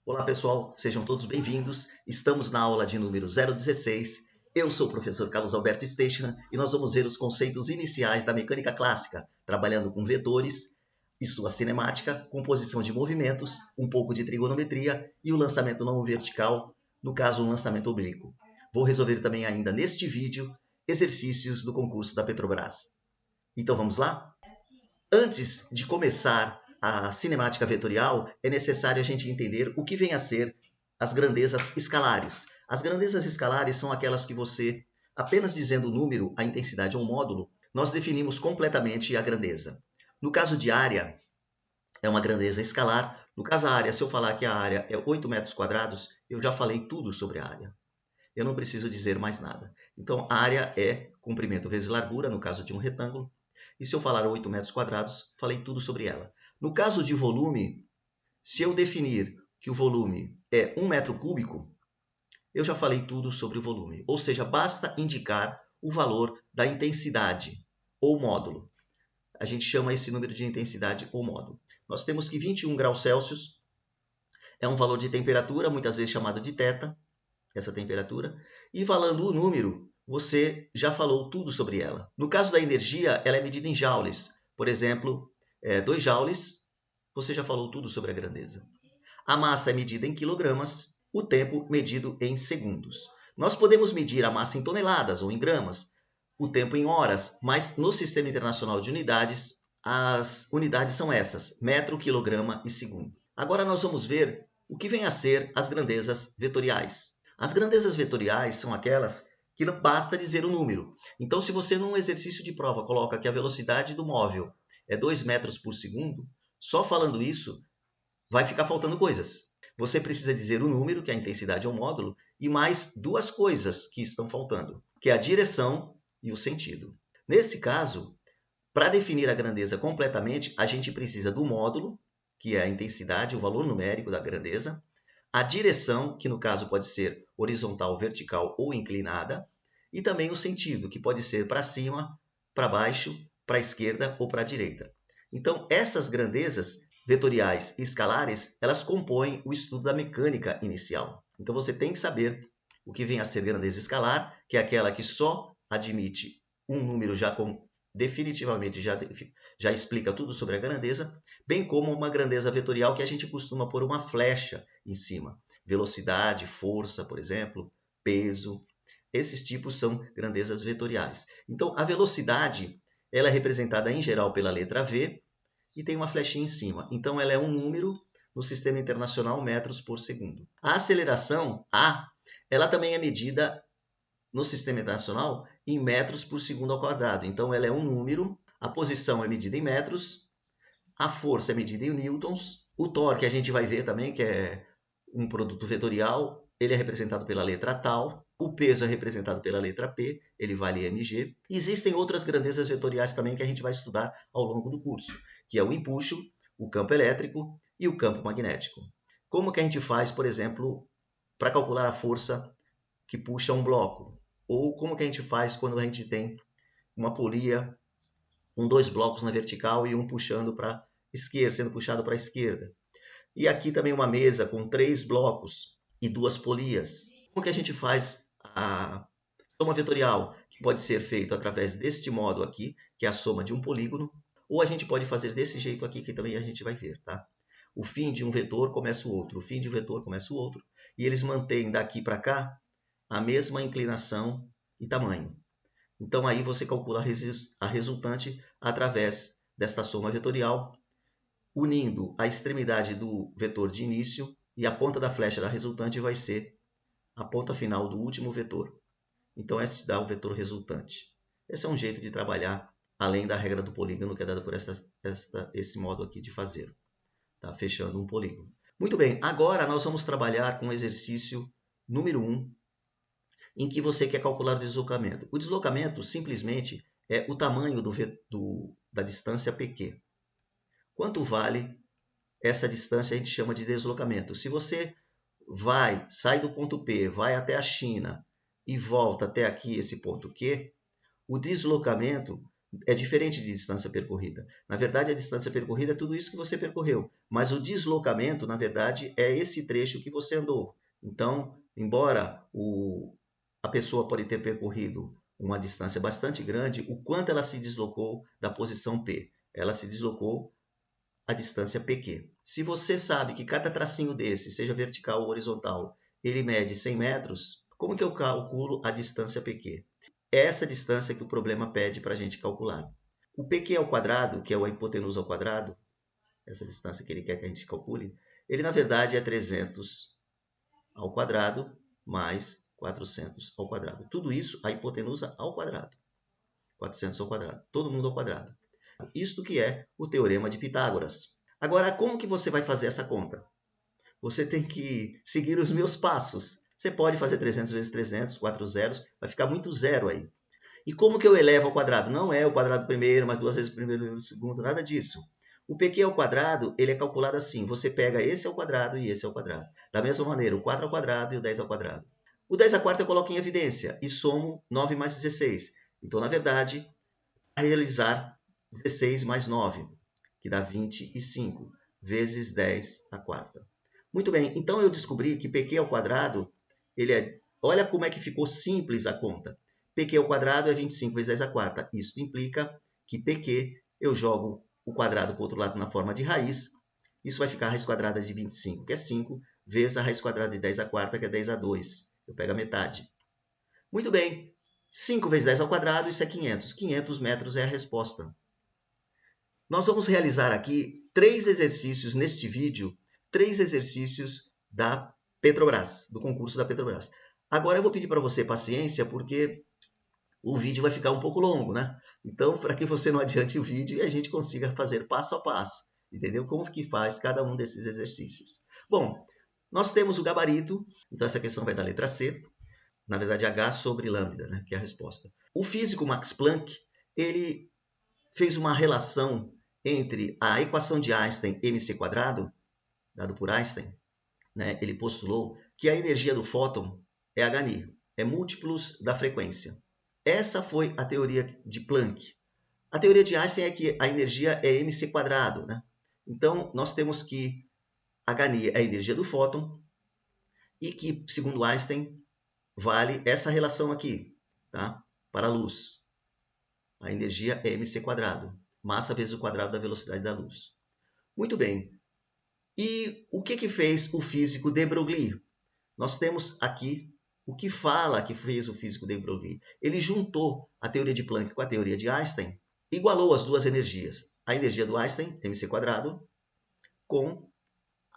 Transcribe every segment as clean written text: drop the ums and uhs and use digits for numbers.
Olá pessoal, sejam todos bem-vindos. Estamos na aula de número 016. Eu sou o professor Carlos Alberto Stechman e nós vamos ver os conceitos iniciais da mecânica clássica, trabalhando com vetores e sua cinemática, composição de movimentos, um pouco de trigonometria e o lançamento não vertical, no caso um lançamento oblíquo. Vou resolver também ainda neste vídeo exercícios do concurso da Petrobras. Então vamos lá? Antes de começar a cinemática vetorial, é necessário a gente entender o que vem a ser as grandezas escalares. As grandezas escalares são aquelas que você, apenas dizendo o número, a intensidade ou o módulo, nós definimos completamente a grandeza. No caso de área, é uma grandeza escalar. No caso da área, se eu falar que a área é 8 metros quadrados, eu já falei tudo sobre a área. Eu não preciso dizer mais nada. Então, a área é comprimento vezes largura, no caso de um retângulo. E se eu falar 8 metros quadrados, falei tudo sobre ela. No caso de volume, se eu definir que o volume é 1 metro cúbico, eu já falei tudo sobre o volume. Ou seja, basta indicar o valor da intensidade ou módulo. A gente chama esse número de intensidade ou módulo. Nós temos que 21 graus Celsius é um valor de temperatura, muitas vezes chamado de θ, essa temperatura. E falando o número, você já falou tudo sobre ela. No caso da energia, ela é medida em joules. Por exemplo, 2 joules, você já falou tudo sobre a grandeza. A massa é medida em quilogramas, o tempo medido em segundos. Nós podemos medir a massa em toneladas ou em gramas, o tempo em horas, mas no Sistema Internacional de Unidades, as unidades são essas, metro, quilograma e segundo. Agora nós vamos ver o que vem a ser as grandezas vetoriais. As grandezas vetoriais são aquelas que não basta dizer o número. Então, se você num exercício de prova coloca que a velocidade do móvel é 2 metros por segundo, só falando isso vai ficar faltando coisas. Você precisa dizer o número, que é a intensidade ou módulo, e mais duas coisas que estão faltando, que é a direção e o sentido. Nesse caso, para definir a grandeza completamente, a gente precisa do módulo, que é a intensidade, o valor numérico da grandeza, a direção, que no caso pode ser horizontal, vertical ou inclinada, e também o sentido, que pode ser para cima, para baixo, para a esquerda ou para a direita. Então, essas grandezas vetoriais e escalares, elas compõem o estudo da mecânica inicial. Então, você tem que saber o que vem a ser grandeza escalar, que é aquela que só admite um número já definitivamente já explica tudo sobre a grandeza, bem como uma grandeza vetorial que a gente costuma pôr uma flecha em cima. Velocidade, força, por exemplo, peso. Esses tipos são grandezas vetoriais. Então, a velocidade ela é representada em geral pela letra V e tem uma flechinha em cima. Então, ela é um número no Sistema Internacional metros por segundo. A aceleração, A, ela também é medida no Sistema Internacional em metros por segundo ao quadrado. Então, ela é um número, a posição é medida em metros, a força é medida em newtons, o torque a gente vai ver também, que é um produto vetorial, ele é representado pela letra tal, o peso é representado pela letra P, ele vale mg. Existem outras grandezas vetoriais também que a gente vai estudar ao longo do curso, que é o empuxo, o campo elétrico e o campo magnético. Como que a gente faz, por exemplo, para calcular a força que puxa um bloco? Ou como que a gente faz quando a gente tem uma polia com 2 blocos na vertical e um puxando para esquerda, sendo puxado para a esquerda. E aqui também uma mesa com 3 blocos e 2 polias. Como que a gente faz a soma vetorial? Que pode ser feito através deste modo aqui, que é a soma de um polígono, ou a gente pode fazer desse jeito aqui, que também a gente vai ver, tá? O fim de um vetor começa o outro, o fim de um vetor começa o outro, e eles mantêm daqui para cá a mesma inclinação e tamanho. Então, aí você calcula a resultante através desta soma vetorial, unindo a extremidade do vetor de início e a ponta da flecha da resultante vai ser a ponta final do último vetor. Então, esse dá o vetor resultante. Esse é um jeito de trabalhar, além da regra do polígono, que é dada por esse modo aqui de fazer. Tá? Fechando um polígono. Muito bem, agora nós vamos trabalhar com o exercício número 1, em que você quer calcular o deslocamento. O deslocamento simplesmente é o tamanho da distância PQ. Quanto vale essa distância a gente chama de deslocamento. Se você sai do ponto P, vai até a China e volta até aqui esse ponto Q, o deslocamento é diferente de distância percorrida. Na verdade, a distância percorrida é tudo isso que você percorreu, mas o deslocamento, na verdade, é esse trecho que você andou. Então, embora a pessoa pode ter percorrido uma distância bastante grande, o quanto ela se deslocou da posição P? Ela se deslocou a distância PQ. Se você sabe que cada tracinho desse, seja vertical ou horizontal, ele mede 100 metros, como que eu calculo a distância PQ? É essa distância que o problema pede para a gente calcular. O PQ ao quadrado, que é a hipotenusa ao quadrado, essa distância que ele quer que a gente calcule, ele na verdade é 300 ao quadrado mais 400 ao quadrado. Tudo isso a hipotenusa ao quadrado. 400 ao quadrado. Todo mundo ao quadrado. Isto que é o teorema de Pitágoras. Agora, como que você vai fazer essa conta? Você tem que seguir os meus passos. Você pode fazer 300 vezes 300, 4 zeros, vai ficar muito zero aí. E como que eu elevo ao quadrado? Não é o quadrado primeiro, mais 2 vezes o primeiro e o segundo, nada disso. O PQ ao quadrado, ele é calculado assim. Você pega esse ao quadrado e esse ao quadrado. Da mesma maneira, o 4 ao quadrado e o 10 ao quadrado. O 10 à quarta eu coloco em evidência e somo 9 mais 16. Então, na verdade, realizar 16 mais 9, que dá 25, vezes 10 à quarta. Muito bem, então eu descobri que PQ ao quadrado, olha como é que ficou simples a conta. PQ ao quadrado é 25 vezes 10 à quarta. Isso implica que PQ, eu jogo o quadrado para o outro lado na forma de raiz. Isso vai ficar a raiz quadrada de 25, que é 5, vezes a raiz quadrada de 10 à quarta, que é 10 a 2. Eu pego a metade. Muito bem. 5 vezes 10 ao quadrado, isso é 500. 500 metros é a resposta. Nós vamos realizar aqui 3 exercícios neste vídeo, 3 exercícios da Petrobras, do concurso da Petrobras. Agora eu vou pedir para você paciência, porque o vídeo vai ficar um pouco longo, né? Então, para que você não adiante o vídeo e a gente consiga fazer passo a passo, entendeu? Como que faz cada um desses exercícios. Bom, nós temos o gabarito, então essa questão vai da letra C, na verdade H sobre lambda, né, que é a resposta. O físico Max Planck, ele fez uma relação entre a equação de Einstein, mc², dado por Einstein, né, ele postulou que a energia do fóton é hν, é múltiplos da frequência. Essa foi a teoria de Planck. A teoria de Einstein é que a energia é mc², né? Então, nós temos que hν é a energia do fóton e que, segundo Einstein, vale essa relação aqui, tá? Para a luz. A energia é mc², massa vezes o quadrado da velocidade da luz. Muito bem. E o que fez o físico de Broglie? Nós temos aqui o que fala que fez o físico de Broglie. Ele juntou a teoria de Planck com a teoria de Einstein, igualou as duas energias. A energia do Einstein, mc², com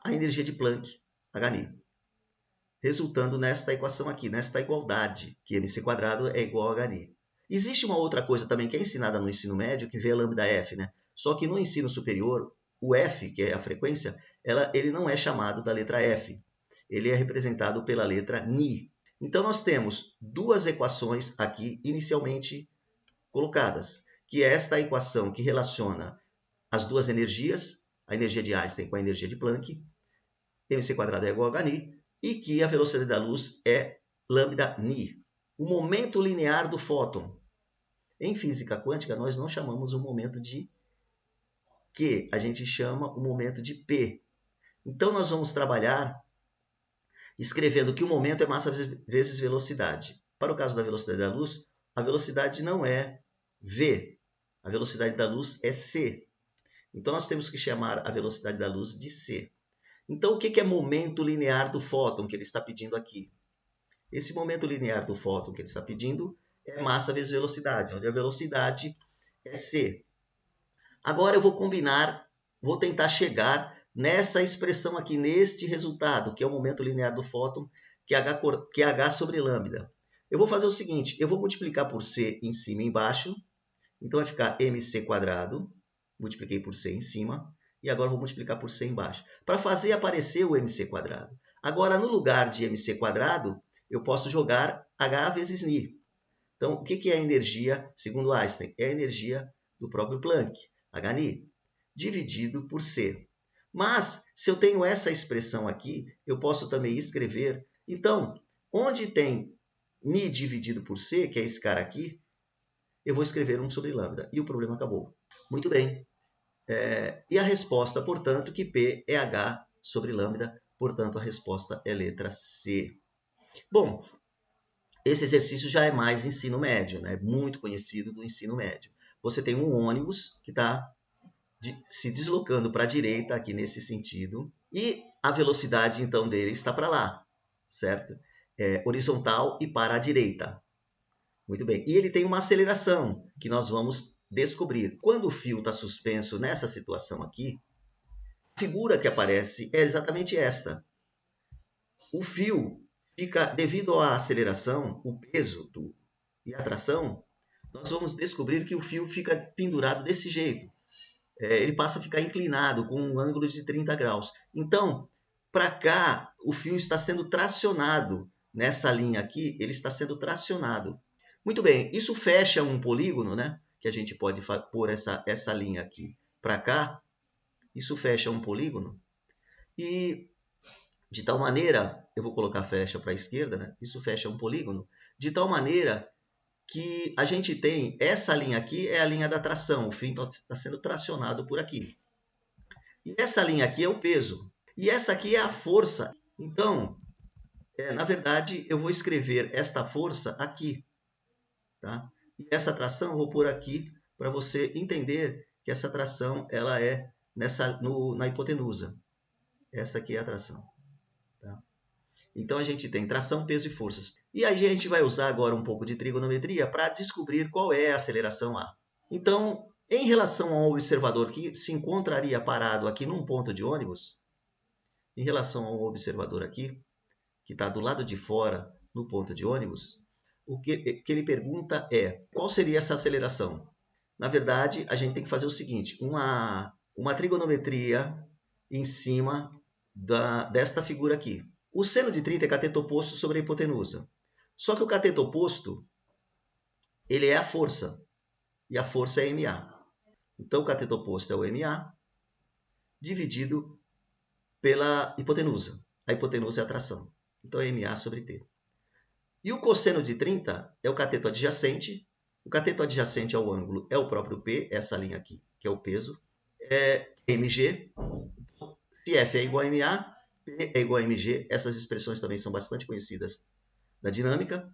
a energia de Planck, hν. Resultando nesta equação aqui, nesta igualdade, que mc² é igual a hν. Existe uma outra coisa também que é ensinada no ensino médio, que vê a lambda-f, né? Só que no ensino superior, o f, que é a frequência, ele não é chamado da letra f. Ele é representado pela letra ni. Então, nós temos duas equações aqui inicialmente colocadas, que é esta equação que relaciona as duas energias, a energia de Einstein com a energia de Planck, mc² é igual a hν, e que a velocidade da luz é lambda-ni. O momento linear do fóton. Em física quântica, nós não chamamos o momento de Q, a gente chama o momento de P. Então, nós vamos trabalhar escrevendo que o momento é massa vezes velocidade. Para o caso da velocidade da luz, a velocidade não é v, a velocidade da luz é c. Então, nós temos que chamar a velocidade da luz de c. Então, o que é momento linear do fóton que ele está pedindo aqui? Esse momento linear do fóton que ele está pedindo é massa vezes velocidade, onde a velocidade é c. Agora eu vou tentar chegar nessa expressão aqui, neste resultado, que é o momento linear do fóton, que é H sobre lambda. Eu vou fazer o seguinte, eu vou multiplicar por C em cima e embaixo, então vai ficar mc², multipliquei por C em cima, e agora vou multiplicar por C embaixo, para fazer aparecer o mc². Agora, no lugar de mc², eu posso jogar H vezes ni. Então, o que é a energia, segundo Einstein? É a energia do próprio Planck, hν, dividido por C. Mas, se eu tenho essa expressão aqui, eu posso também escrever. Então, onde tem ni dividido por C, que é esse cara aqui, eu vou escrever 1 sobre lambda. E o problema acabou. Muito bem. E a resposta, portanto, que P é H sobre lambda. Portanto, a resposta é letra C. Bom, esse exercício já é mais ensino médio, né? Muito conhecido do ensino médio. Você tem um ônibus que está se deslocando para a direita, aqui nesse sentido, e a velocidade, então, dele está para lá, certo? Horizontal e para a direita. Muito bem. E ele tem uma aceleração, que nós vamos descobrir. Quando o fio está suspenso nessa situação aqui, a figura que aparece é exatamente esta. O fio fica, devido à aceleração, o peso e a tração, nós vamos descobrir que o fio fica pendurado desse jeito. Ele passa a ficar inclinado com um ângulo de 30 graus. Então, para cá, o fio está sendo tracionado. Nessa linha aqui, ele está sendo tracionado. Muito bem, isso fecha um polígono, né? Que a gente pode pôr essa linha aqui para cá. Isso fecha um polígono. E de tal maneira, eu vou colocar flecha para a esquerda, né? Isso fecha um polígono. De tal maneira que a gente tem essa linha aqui é a linha da tração, o fio está sendo tracionado por aqui. E essa linha aqui é o peso. E essa aqui é a força. Então, na verdade, eu vou escrever esta força aqui. Tá? E essa tração eu vou pôr aqui para você entender que essa tração ela é na hipotenusa. Essa aqui é a tração. Tá? Então, a gente tem tração, peso e forças. E aí a gente vai usar agora um pouco de trigonometria para descobrir qual é a aceleração A. Então, em relação ao observador que se encontraria parado aqui num ponto de ônibus, em relação ao observador aqui, que está do lado de fora no ponto de ônibus, o que ele pergunta é, qual seria essa aceleração? Na verdade, a gente tem que fazer o seguinte, uma trigonometria em cima desta figura aqui. O seno de 30 é cateto oposto sobre a hipotenusa. Só que o cateto oposto, ele é a força. E a força é MA. Então, o cateto oposto é o MA dividido pela hipotenusa. A hipotenusa é a tração. Então, é MA sobre T. E o cosseno de 30 é o cateto adjacente. O cateto adjacente ao ângulo é o próprio P, essa linha aqui, que é o peso. É MG. Se F é igual a MA, P é igual a MG, essas expressões também são bastante conhecidas da dinâmica,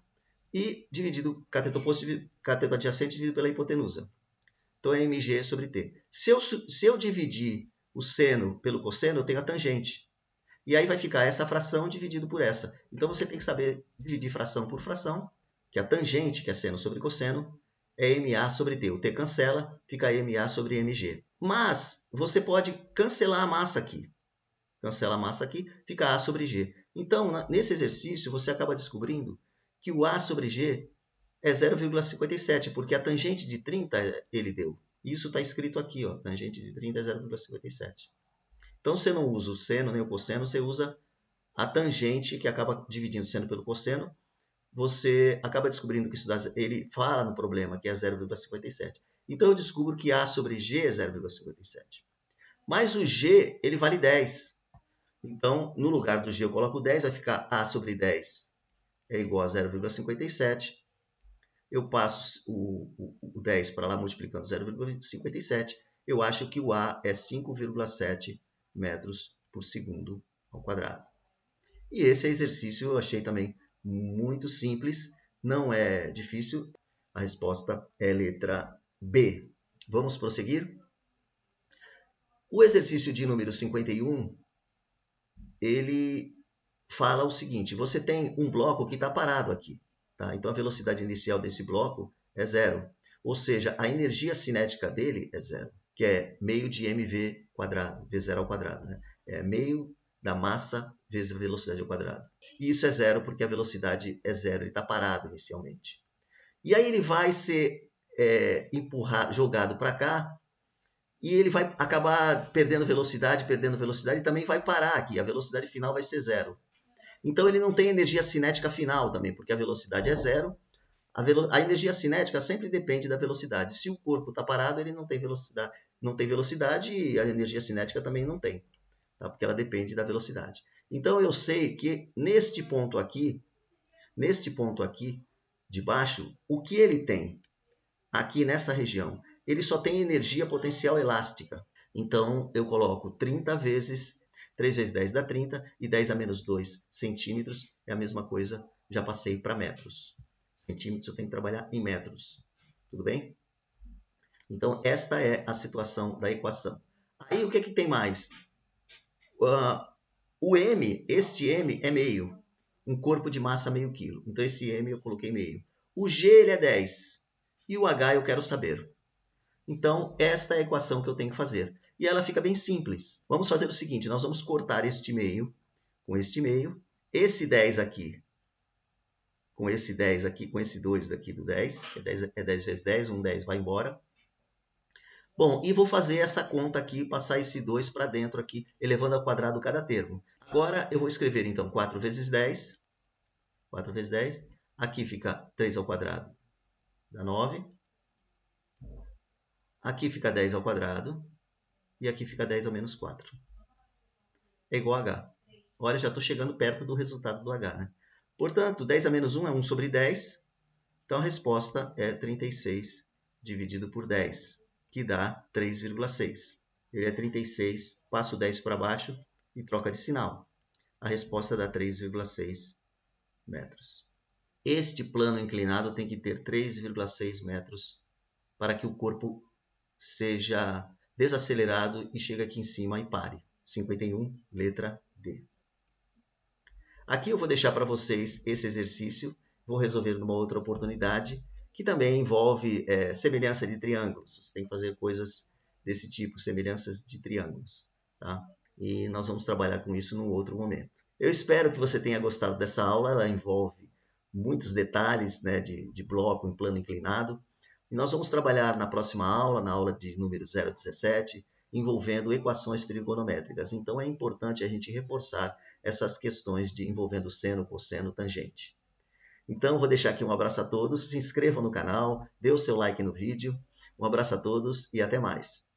e dividido cateto oposto, cateto adjacente dividido pela hipotenusa. Então é mg sobre t. Se eu dividir o seno pelo cosseno, eu tenho a tangente. E aí vai ficar essa fração dividido por essa. Então você tem que saber dividir fração por fração, que a tangente, que é seno sobre cosseno, é ma sobre t. O t cancela, fica ma sobre mg. Mas você pode cancelar a massa aqui. Cancela a massa aqui, fica A sobre G. Então, nesse exercício, você acaba descobrindo que o A sobre G é 0,57, porque a tangente de 30 ele deu. Isso está escrito aqui, ó, tangente de 30 é 0,57. Então, você não usa o seno nem o cosseno, você usa a tangente, que acaba dividindo o seno pelo cosseno. Você acaba descobrindo que ele fala no problema, que é 0,57. Então, eu descubro que A sobre G é 0,57. Mas o G, ele vale 10. Então, no lugar do G eu coloco 10, vai ficar A sobre 10 é igual a 0,57. Eu passo o 10 para lá multiplicando 0,57. Eu acho que o A é 5,7 metros por segundo ao quadrado. E esse exercício eu achei também muito simples, não é difícil. A resposta é letra B. Vamos prosseguir? O exercício de número 51, ele fala o seguinte, você tem um bloco que está parado aqui. Tá? Então, a velocidade inicial desse bloco é zero. Ou seja, a energia cinética dele é zero, que é meio de mv quadrado, v0 ao quadrado. Né? É meio da massa vezes a velocidade ao quadrado. E isso é zero porque a velocidade é zero, ele está parado inicialmente. E aí ele vai ser jogado para cá, e ele vai acabar perdendo velocidade, e também vai parar aqui. A velocidade final vai ser zero. Então, ele não tem energia cinética final também, porque a velocidade é zero. A energia cinética sempre depende da velocidade. Se o corpo está parado, ele não tem velocidade e a energia cinética também não tem, tá? Porque ela depende da velocidade. Então, eu sei que neste ponto aqui de baixo, o que ele tem? aqui nessa região, ele só tem energia potencial elástica. Então, eu coloco 30 vezes, 3 vezes 10 dá 30, e 10 a menos 2 centímetros é a mesma coisa, já passei para metros. Centímetros eu tenho que trabalhar em metros. Tudo bem? Então, esta é a situação da equação. Aí, o que tem mais? O M, este M é meio. Um corpo de massa meio quilo. Então, esse M eu coloquei meio. O G ele é 10. E o H eu quero saber. Então, esta é a equação que eu tenho que fazer. E ela fica bem simples. Vamos fazer o seguinte, nós vamos cortar este meio com este meio. Esse 10 aqui com esse 10 aqui, com esse 2 daqui do 10. É 10 vezes 10, um 10 vai embora. Bom, e vou fazer essa conta aqui, passar esse 2 para dentro aqui, elevando ao quadrado cada termo. Agora eu vou escrever, então, 4 vezes 10. 4 vezes 10. Aqui fica 3 ao quadrado, dá 9. Aqui fica 10 ao quadrado. E aqui fica 10 ao menos 4. É igual a H. Olha, já estou chegando perto do resultado do H, né? Portanto, 10 a menos 1 é 1 sobre 10. Então, a resposta é 36 dividido por 10. Que dá 3,6. Ele é 36, passo o 10 para baixo e troca de sinal. A resposta dá 3,6 metros. Este plano inclinado tem que ter 3,6 metros para que o corpo seja desacelerado e chegue aqui em cima e pare. 51, letra D. Aqui eu vou deixar para vocês esse exercício, vou resolver numa outra oportunidade, que também envolve semelhança de triângulos. Você tem que fazer coisas desse tipo, semelhanças de triângulos. Tá? E nós vamos trabalhar com isso num outro momento. Eu espero que você tenha gostado dessa aula, ela envolve muitos detalhes, né, de bloco em plano inclinado. E nós vamos trabalhar na próxima aula, na aula de número 017, envolvendo equações trigonométricas. Então é importante a gente reforçar essas questões de envolvendo seno, cosseno, tangente. Então, vou deixar aqui um abraço a todos, se inscrevam no canal, dê o seu like no vídeo, um abraço a todos e até mais.